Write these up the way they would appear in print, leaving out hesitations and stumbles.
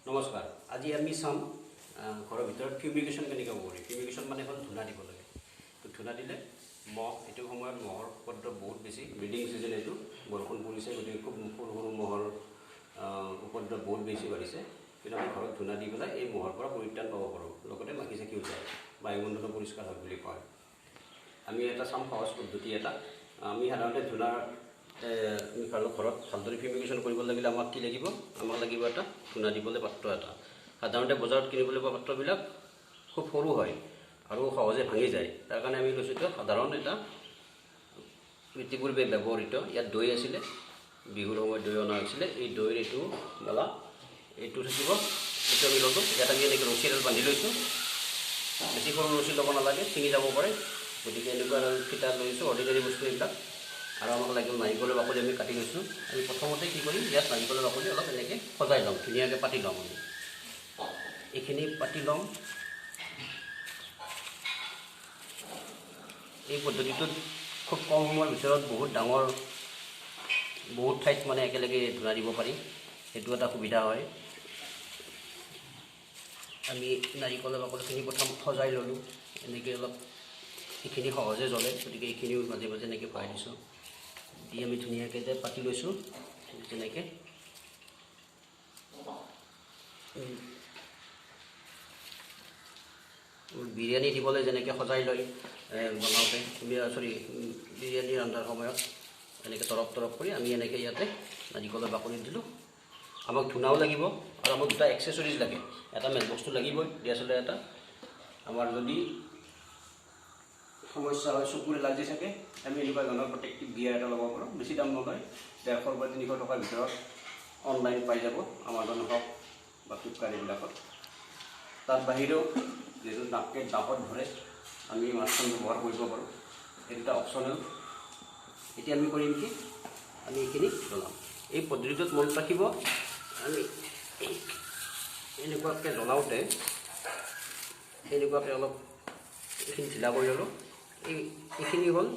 নমস্কাৰ। আজি আমি চাম ঘৰৰ ভিতৰত ফিউমিগেশ্যন কেনেকৈ কৰি। ফিউমিগেশ্যন মানে হ'ল ধূনা দিব লাগে। তো ধূনা দিলে মহ, এইটো সময়ত মহৰ উপদ্ৰৱ বহুত বেছি। ব্ৰিডিং ছিজন, এইটো বৰষুণ পৰিছে, গতিকে খুব সৰু সৰু মহৰ উপদ্ৰৱ বহুত বেছি বাঢ়িছে। কিন্তু আমি ঘৰত ধূনা দি পেলাই এই মহৰ পৰা পৰিত্ৰাণ পাব পাৰোঁ। লগতে মাখি চাখিও যায়, বায়ুমণ্ডলো পৰিষ্কাৰ হয় বুলি কয়। আমি এটা চাম সহজ পদ্ধতি এটা। আমি সাধাৰণতে ধূনাৰ ঘৰত ভালদৰে ফিউমিগেশ্যন কৰিব লাগিলে আমাক কি লাগিব? আমাক লাগিব এটা ধূনা দিবলৈ পাত্ৰ এটা। সাধাৰণতে বজাৰত কিনিবলৈ পোৱা পাত্ৰবিলাক খুব সৰু হয় আৰু সহজে ভাঙি যায়। তাৰ কাৰণে আমি লৈছোঁ এতিয়া সাধাৰণ এটা ইতিপূৰ্বে ব্যৱহৃত, ইয়াত দৈ আছিলে, বিহুৰ সময়ত দৈ অনা হৈছিলে। এই দৈৰ এইটো মালা, এইটো থাকিব, এইটো আমি ল'লোঁ। ইয়াত আমি এনেকৈ ৰছী এডাল বান্ধি লৈছোঁ। বেছি সৰু ৰছী ল'ব নালাগে, ছিঙি যাব পাৰে। গতিকে এনেকুৱা ফিটা লৈছোঁ, অৰ্ডিনাৰী বস্তু এইবিলাক। আৰু আমাক লাগিব নাৰিকলৰ বাকলি, আমি কাটি লৈছোঁ। আমি প্ৰথমতে কি কৰিম, ইয়াত নাৰিকলৰ বাকলি অলপ এনেকৈ সজাই ল'ম, ধুনীয়াকৈ পাতি ল'ম। আমি এইখিনি পাতি ল'ম। এই পদ্ধতিটোত খুব কম সময়ৰ ভিতৰত বহুত ডাঙৰ, বহুত ঠাইত মানে একেলগে ধূনা দিব পাৰি। সেইটো এটা সুবিধা হয়। আমি নাৰিকলৰ বাকলিখিনি প্ৰথম সজাই ল'লোঁ, এনেকৈ অলপ। এইখিনি সহজে জ্বলে, গতিকে এইখিনিও মাজে মাজে এনেকৈ ভৰাই দিছোঁ। দি আমি ধুনীয়াকৈ যে পাতি লৈছোঁ, তেনেকৈ। বিৰিয়ানী দিবলৈ যেনেকৈ সজাই লয় বনাওঁতে, বিৰিয়ানী ৰন্ধাৰ সময়ত এনেকৈ তৰপ তৰপ কৰি আমি এনেকৈ ইয়াতে নাৰিকলৰ বাকলি দিলোঁ। আমাক ধূনাও লাগিব আৰু আমাক দুটা এক্সেচৰিজ লাগে। এটা মেইন বস্তু লাগিবই, দিয়াচলতে এটা। আমাৰ যদি সমস্যা হয়, চকুৰ এলাৰ্জি থাকে, আমি এনেকুৱা ধৰণৰ প্ৰটেক্টিভ গিয়াৰ এটা ল'ব পাৰোঁ। বেছি দাম নলয়, 150 পৰা 300 টকাৰ ভিতৰত অনলাইন পাই যাব, আমাজন হওক বা ফ্লিপকাৰ্ট এইবিলাকত। তাৰ বাহিৰেও যিহেতু নাকত ধৰে, আমি মাস্কখন ব্যৱহাৰ কৰিব পাৰোঁ। এই দুটা অপশ্যনেল। এতিয়া আমি কৰিম কি, আমি এইখিনি জ্বলাম। এই পদ্ধতিটোত মনত ৰাখিব, আমি এনেকুৱাকৈ জ্বলাওঁতে এনেকুৱাকৈ অলপ এইখিনি ঢিলা কৰি ল'লোঁ। এইখিনি হ'ল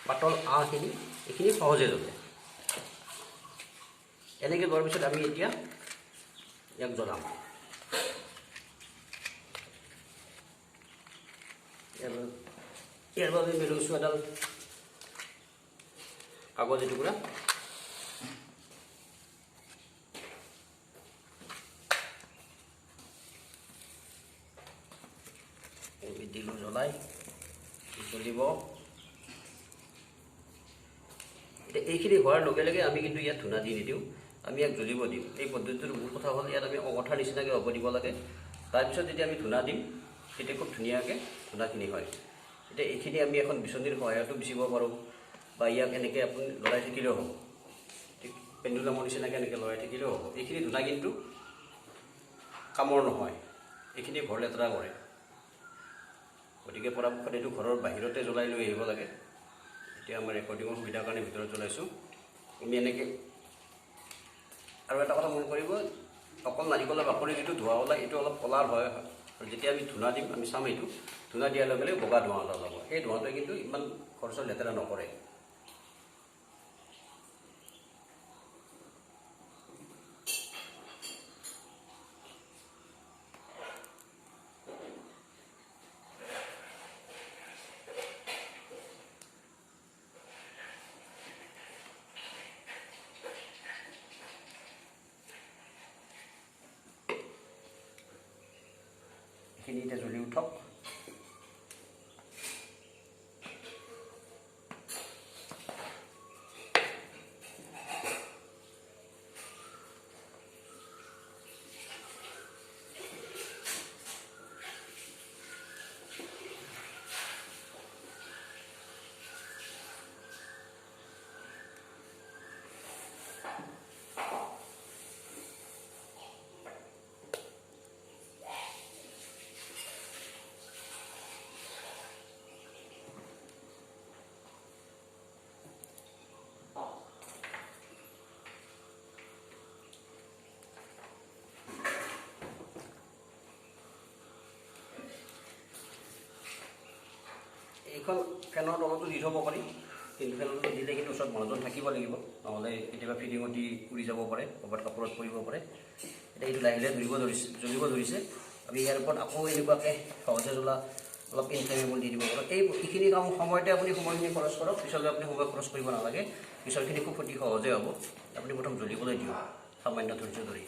পাতল আঁহখিনি, এইখিনি সহজে জ্বলে। এনেকৈ যোৱাৰ পিছত আমি এতিয়া ইয়াক জ্বলাম। ইয়াৰ বাবে আমি লৈছোঁ এডাল কাগজ এটুকুৰা। দিলোঁ জ্বলাই, জ্বলিব। এতিয়া এইখিনি হোৱাৰ লগে লগে আমি কিন্তু ইয়াত ধূনা দি নিদিওঁ, আমি ইয়াক জ্বলিব দিম। এই পদ্ধতিটোৰ মূল কথা হ'ল, ইয়াত আমি অঙঠাৰ নিচিনাকৈ হ'ব দিব লাগে। তাৰপিছত যেতিয়া আমি ধূনা দিম, তেতিয়া খুব ধুনীয়াকৈ ধূনাখিনি হয়। এতিয়া এইখিনি আমি এখন বিচনীৰ সহায়তো বিচিব পাৰোঁ, বা ইয়াক এনেকৈ আপুনি লৰাই থাকিলেও হ'ব। ঠিক পেণ্ডুলামৰ নিচিনাকৈ এনেকৈ লৰাই থাকিলেও হ'ব। এইখিনি ধূনা কিন্তু কামৰ নহয়, এইখিনি ঘৰ লেতেৰা কৰে। গতিকে পৰাপক্ষত এইটো ঘৰৰ বাহিৰতে জ্বলাই লৈ আহিব লাগে। এতিয়া আমাৰ ৰেকৰ্ডিঙৰ সুবিধাৰ কাৰণে ভিতৰত জ্বলাইছোঁ। আমি এনেকৈ, আৰু এটা কথা মন কৰিব, অকল নাৰিকলৰ বাকলি যিটো ধোঁৱা ওলায়, এইটো অলপ কলাৰ হয়। আৰু যেতিয়া আমি ধূনা দিম, আমি চাম এইটো ধূনা দিয়াৰ লগে লগে বগা ধোঁৱা এটা ওলাব। সেই ধোঁৱাটোৱে কিন্তু ইমান ঘৰ লেতেৰা নকৰে। এইখিনি এতিয়া জ্বলি উঠক। এইখন ফেনৰ তলতো দি থ'ব পাৰি, কিন্তু ফেনৰ তলত দিলে কিন্তু ওচৰত মানুহজন থাকিব লাগিব। নহ'লে কেতিয়াবা ফিডিঙতি উৰি যাব পাৰে, ক'ৰবাত কাপোৰত পৰিব পাৰে। এতিয়া এইটো লাহে লাহে জ্বলিব ধৰিছে। আমি ইয়াৰ ওপৰত আকৌ এনেকুৱাকৈ সহজে জ্বলা অলপ ইনফ্লেমেবল দি দিব পাৰোঁ। এইখিনি কাম সময়তে আপুনি সময়খিনি খৰচ কৰক, পিছলৈ আপুনি সময় খৰচ কৰিব নালাগে। পিছৰখিনি খুব অতি সহজে হ'ব। আপুনি প্ৰথম জ্বলিবলৈ দিয়ক সামান্য ধৈৰ্য ধৰি।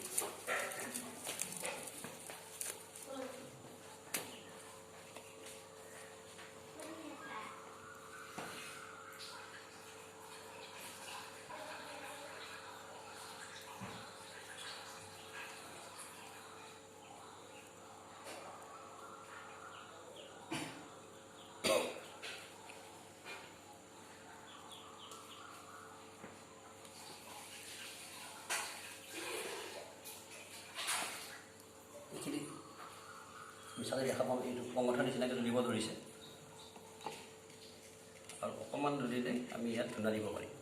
এইখিনি মিছালে দেখা পাওঁ এইটো অঙঠাৰ নিচিনাকৈ জ্বলিব ধৰিছে, আৰু অকণমান জ্বলিলে আমি ইয়াত ধূনা দিব পাৰিম।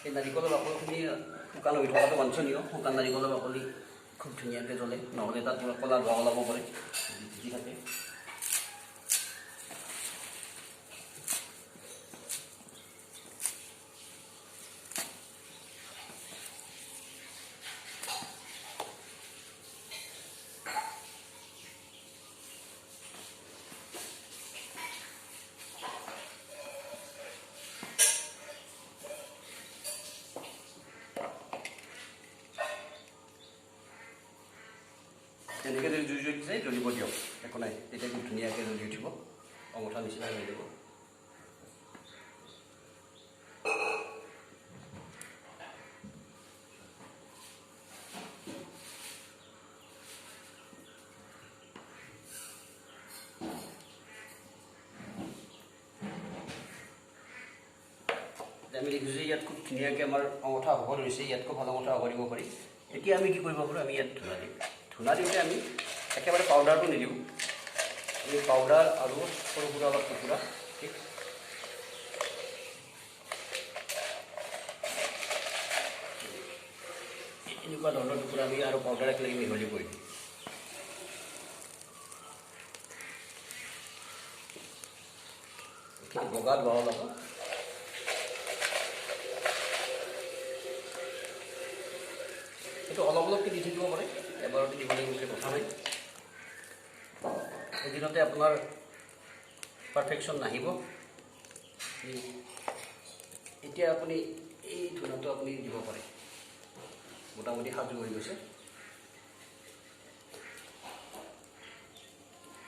এই নাৰিকলৰ বাকলিখিনি শুকান হৈ থকাটো বাঞ্ছনীয়। শুকান নাৰিকলৰ বাকলি খুব ধুনীয়াকৈ জ্বলে, নহ'লে তাত ক'লা ধোঁৱা ওলাব পাৰে যি থাকে। এনেকৈ যদি জুই জ্বলি যায় জ্বলিব দিয়ক, একো নাই। তেতিয়া খুব ধুনীয়াকৈ জ্বলি উঠিব, অঙঠা নিচিনা হৈ যাব। আমি দেখিছোঁ যে ইয়াত খুব ধুনীয়াকৈ আমাৰ অঙঠা হ'ব ধৰিছে, ইয়াতকৈ ভাল অঙঠা হ'ব দিব পাৰি। এতিয়া আমি কি কৰিব পাৰোঁ, আমি ইয়াত ধূনা দিম। ধূনা দিওঁতে আমি একেবাৰে পাউডাৰটো নিদিওঁ, আমি পাউডাৰ আৰু সৰু সুৰা অলপ টুকুৰা, ঠিক এনেকুৱা ধৰণৰ টুকুৰা আমি আৰু পাউডাৰ একেলগে মিহলি কৰি দিম। এইখিনি বগা ধোৱা ওলাব। এইটো অলপ অলপকৈ দি থাকিব পাৰে, এবাৰতে দিব লাগিব বুলি কথা নাই। এদিনতে আপোনাৰ পাৰফেকশ্যন নাহিব। এতিয়া আপুনি এই ধূনাটো আপুনি দিব পাৰে, মোটামুটি সাজু হৈ গৈছে।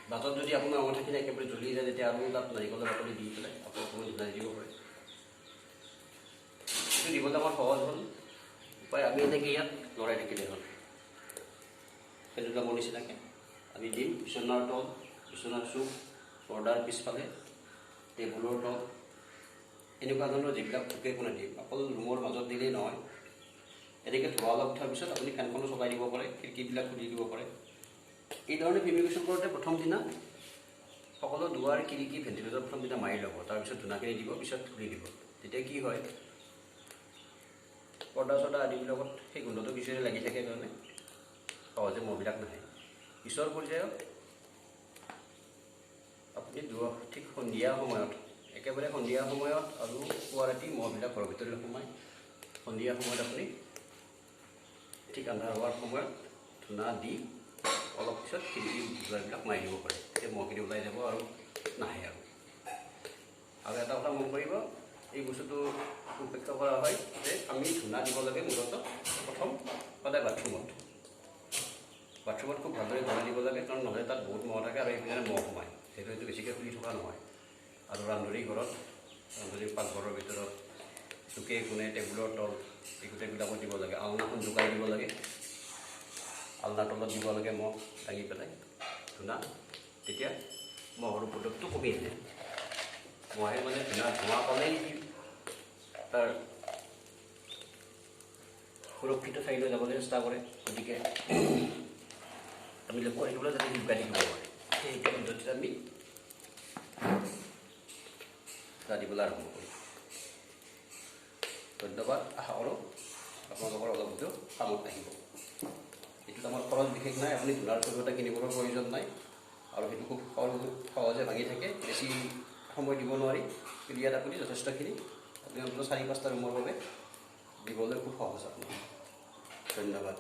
বাটত যদি আপোনাৰ অঙঠাখিনি একেবাৰে জ্বলি যায়, তেতিয়া আৰু তাত নাৰিকলৰ বাকলি দি পেলাই আপুনি অকণমান ধূনা দিব পাৰে। এইটো দিবলৈ আমাৰ সহজ হ'ল উপায়। আমি এনেকৈ ইয়াত লৰাই থাকিলে হ'ল, সেইটোৰ নিচিনাকৈ আমি দিম। বিচনাৰ তল, বিচনাৰ চুক, পৰ্দাৰ পিছফালে, টেবুলৰ তল, এনেকুৱা ধৰণৰ যিবিলাক পোকে কোণে দিম। অকল ৰুমৰ মাজত দিলেই নহয়, এনেকৈ ধোৱা অলপ উঠাৰ পিছত আপুনি ফেনখনো চলাই দিব পাৰে, খিৰিকীবিলাক খুলি দিব পাৰে। এই ধৰণে ফিউমিগেশ্যন কৰোঁতে প্ৰথম দিনা সকলো দুৱাৰ, খিৰিকী, ভেণ্টিলেটৰ প্ৰথম দিনা মাৰি ল'ব, তাৰপিছত ধূনাখিনি দিব, পিছত খুলি দিব। তেতিয়া কি হয়, পৰ্দা চৰ্দা আদিবিলাকত সেই গোন্ধটো কিছুৰে লাগি থাকে কাৰণে সহজে মহবিলাক নাহে। পিছৰ পৰ্যায়ত আপুনি ঠিক সন্ধিয়া সময়ত, একেবাৰে সন্ধিয়া সময়ত আৰু পুৱা ৰাতি মহবিলাক ঘৰৰ ভিতৰলৈ সোমায়। সন্ধিয়া সময়ত আপুনি ঠিক আন্ধাৰ হোৱাৰ সময়ত ধূনা দি অলপ পিছত খিৰিকী দুৱাৰবিলাক মাৰি দিব পাৰে, তেতিয়া মহখিনি ওলাই যাব আৰু নাহে। আৰু এটা কথা মন কৰিব, এই বস্তুটো উপেক্ষা কৰা হয় যে আমি ধূনা দিব লাগে মূলতঃ প্ৰথম সদায় বাথৰুমত খুব ভালদৰে ধূনা দিব লাগে, কাৰণ নহ'লে তাত বহুত মহ থাকে আৰু এইপিনে মহ সোমায়। সেইটো বেছিকৈ খুলি থকা নহয়। আৰু ৰান্ধনী ঘৰত, ৰান্ধনী পাকঘৰৰ ভিতৰত, চুকে কোণে, টেবুলৰ তল, এই গোটেইবিলাকত দিব লাগে। আলনাখন জোকাই দিব লাগে, আলনাৰ তলত দিব লাগে মহ দাঙি পেলাই ধূনা। তেতিয়া মহৰ উপদ্ৰৱটো কমি আহে। মহে মানে ধোঁৱা পালেই তাৰ সুৰক্ষিত ঠাইলৈ যাবলৈ চেষ্টা কৰে। গতিকে আমি লক্ষ্য ৰাখিবলৈ যাতে জোকাই থাকিব পাৰে, সেইটো পদ্ধতিত আমি দিবলৈ আৰম্ভ কৰিম। ধন্যবাদ। আশা কৰোঁ আপোনালোকৰ অলপ হ'লেও কামত আহিব। এইটোত আমাৰ খৰচ বিশেষ নাই, আপুনি ধূনাৰ চৰু এটা কিনিবৰ প্ৰয়োজন নাই আৰু সেইটো খুব সহজে ভাঙি থাকে, বেছি সময় দিব নোৱাৰি। কিন্তু ইয়াত আপুনি যথেষ্টখিনি আপুনি অন্ততঃ 4-5টা ৰুমৰ বাবে দিবলৈ খুব সহজ আপোনাৰ। ধন্যবাদ।